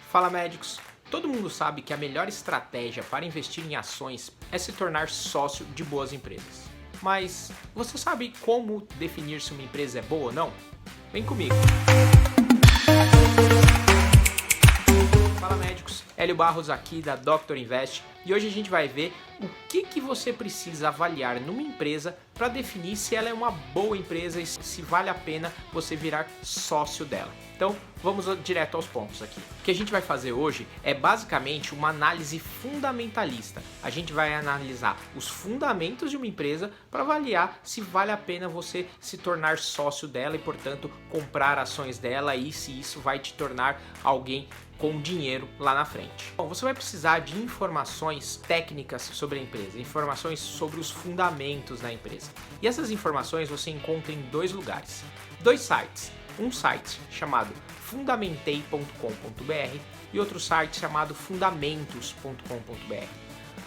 Fala médicos! Todo mundo sabe que a melhor estratégia para investir em ações é se tornar sócio de boas empresas. Mas você sabe como definir se uma empresa é boa ou não? Vem comigo! Fala médicos! Hélio Barros aqui da Dr. Invest e hoje a gente vai ver o que você precisa avaliar numa empresa para definir se ela é uma boa empresa e se vale a pena você virar sócio dela. Então vamos direto aos pontos aqui. O que a gente vai fazer hoje é basicamente uma análise fundamentalista. A gente vai analisar os fundamentos de uma empresa para avaliar se vale a pena você se tornar sócio dela e, portanto, comprar ações dela e se isso vai te tornar alguém com dinheiro lá na frente. Bom, você vai precisar de informações técnicas sobre a empresa, informações sobre os fundamentos da empresa. E essas informações você encontra em dois lugares, dois sites. Um site chamado fundamentei.com.br e outro site chamado fundamentos.com.br.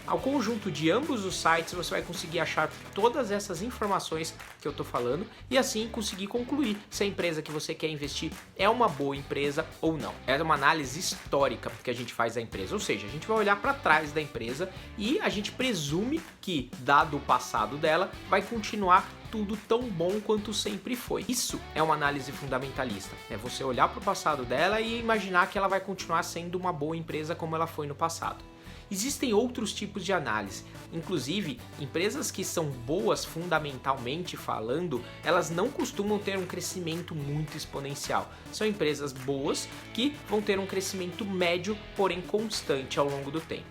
Ao conjunto de ambos os sites você vai conseguir achar todas essas informações que eu estou falando e assim conseguir concluir se a empresa que você quer investir é uma boa empresa ou não. É uma análise histórica que a gente faz da empresa, ou seja, a gente vai olhar para trás da empresa e a gente presume que, dado o passado dela, vai continuar tudo tão bom quanto sempre foi. Isso é uma análise fundamentalista, é você olhar para o passado dela e imaginar que ela vai continuar sendo uma boa empresa como ela foi no passado. Existem outros tipos de análise, inclusive empresas que são boas fundamentalmente falando, elas não costumam ter um crescimento muito exponencial. São empresas boas que vão ter um crescimento médio, porém constante ao longo do tempo.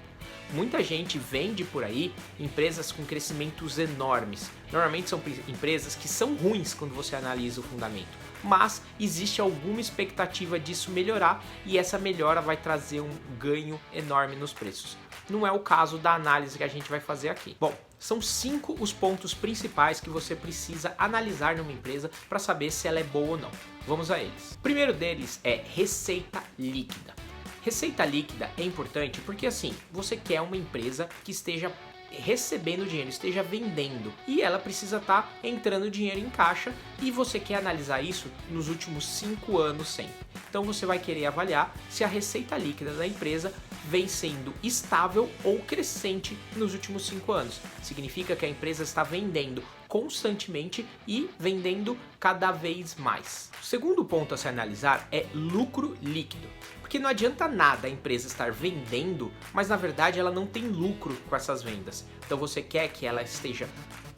Muita gente vende por aí empresas com crescimentos enormes. Normalmente são empresas que são ruins quando você analisa o fundamento, mas existe alguma expectativa disso melhorar e essa melhora vai trazer um ganho enorme nos preços. Não é o caso da análise que a gente vai fazer aqui. Bom, são 5 os pontos principais que você precisa analisar numa empresa para saber se ela é boa ou não. Vamos a eles. O primeiro deles é receita líquida. Receita líquida é importante porque assim, você quer uma empresa que esteja recebendo dinheiro, esteja vendendo e ela precisa estar entrando dinheiro em caixa e você quer analisar isso nos últimos 5 anos sempre. Então você vai querer avaliar se a receita líquida da empresa vem sendo estável ou crescente nos últimos 5 anos. Significa que a empresa está vendendo constantemente e vendendo cada vez mais. O segundo ponto a se analisar é lucro líquido. Porque não adianta nada a empresa estar vendendo, mas na verdade ela não tem lucro com essas vendas. Então você quer que ela esteja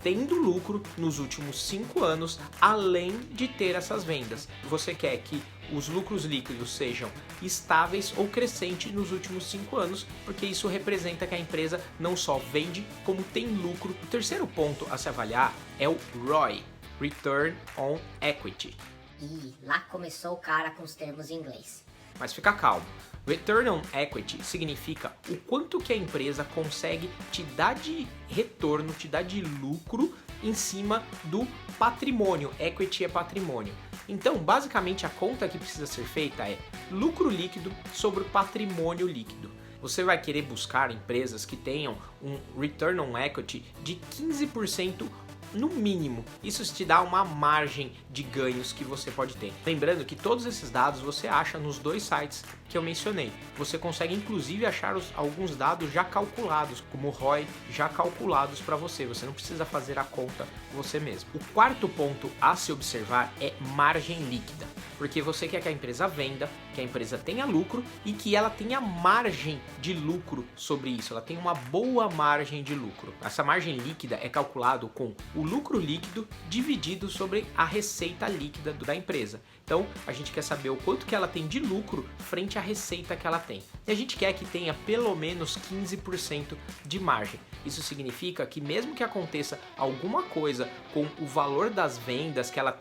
tendo lucro nos últimos 5 anos, além de ter essas vendas. Você quer que os lucros líquidos sejam estáveis ou crescentes nos últimos 5 anos, porque isso representa que a empresa não só vende, como tem lucro. O terceiro ponto a se avaliar é o ROI, Return on Equity. Ih, lá começou o cara com os termos em inglês. Mas fica calmo. Return on Equity significa o quanto que a empresa consegue te dar de retorno, te dar de lucro em cima do patrimônio. Equity é patrimônio. Então, basicamente, a conta que precisa ser feita é lucro líquido sobre o patrimônio líquido. Você vai querer buscar empresas que tenham um Return on Equity de 15% no mínimo. Isso te dá uma margem de ganhos que você pode ter. Lembrando que todos esses dados você acha nos dois sites que eu mencionei. Você consegue inclusive achar alguns dados já calculados, como o ROI, já calculados para você. Você não precisa fazer a conta você mesmo. O quarto ponto a se observar é margem líquida. Porque você quer que a empresa venda, que a empresa tenha lucro e que ela tenha margem de lucro sobre isso. Ela tem uma boa margem de lucro. Essa margem líquida é calculado com o lucro líquido dividido sobre a receita líquida da empresa. Então, a gente quer saber o quanto que ela tem de lucro frente à receita que ela tem. E a gente quer que tenha pelo menos 15% de margem. Isso significa que mesmo que aconteça alguma coisa com o valor das vendas, que ela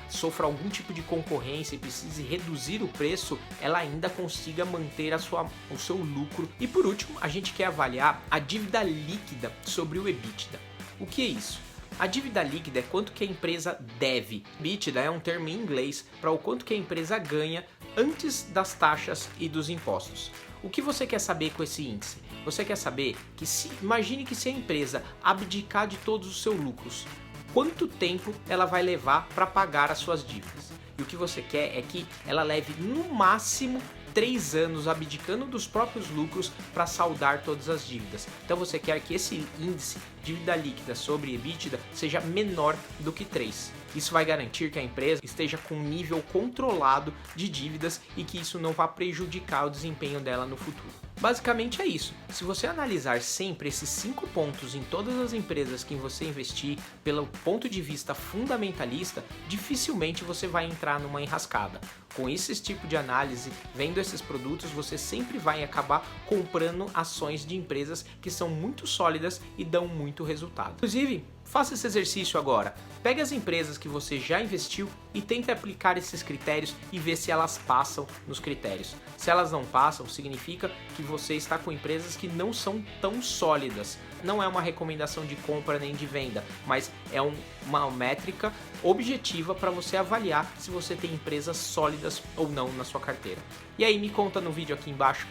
sofra algum tipo de concorrência e precise reduzir o preço, ela ainda consiga manter o seu lucro. E por último, a gente quer avaliar a dívida líquida sobre o EBITDA. O que é isso? A dívida líquida é quanto que a empresa deve. EBITDA é um termo em inglês para o quanto que a empresa ganha antes das taxas e dos impostos. O que você quer saber com esse índice? Você quer saber que imagine que se a empresa abdicar de todos os seus lucros, quanto tempo ela vai levar para pagar as suas dívidas? E o que você quer é que ela leve no máximo 3 anos abdicando dos próprios lucros para saldar todas as dívidas. Então você quer que esse índice dívida líquida sobre EBITDA seja menor do que 3. Isso vai garantir que a empresa esteja com um nível controlado de dívidas e que isso não vá prejudicar o desempenho dela no futuro. Basicamente é isso. Se você analisar sempre esses 5 pontos em todas as empresas que você investir pelo ponto de vista fundamentalista, dificilmente você vai entrar numa enrascada. Com esse tipo de análise, vendo esses produtos, você sempre vai acabar comprando ações de empresas que são muito sólidas e dão muito resultado. Inclusive, faça esse exercício agora. Pegue as empresas que você já investiu e tente aplicar esses critérios e ver se elas passam nos critérios. Se elas não passam, significa que você está com empresas que não são tão sólidas. Não é uma recomendação de compra nem de venda, mas é uma métrica objetiva para você avaliar se você tem empresas sólidas ou não na sua carteira. E aí me conta no vídeo aqui embaixo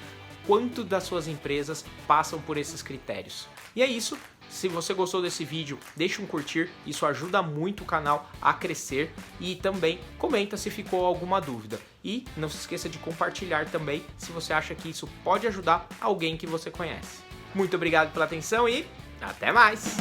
quanto das suas empresas passam por esses critérios. E é isso. Se você gostou desse vídeo, deixa um curtir, isso ajuda muito o canal a crescer e também comenta se ficou alguma dúvida. E não se esqueça de compartilhar também se você acha que isso pode ajudar alguém que você conhece. Muito obrigado pela atenção e até mais!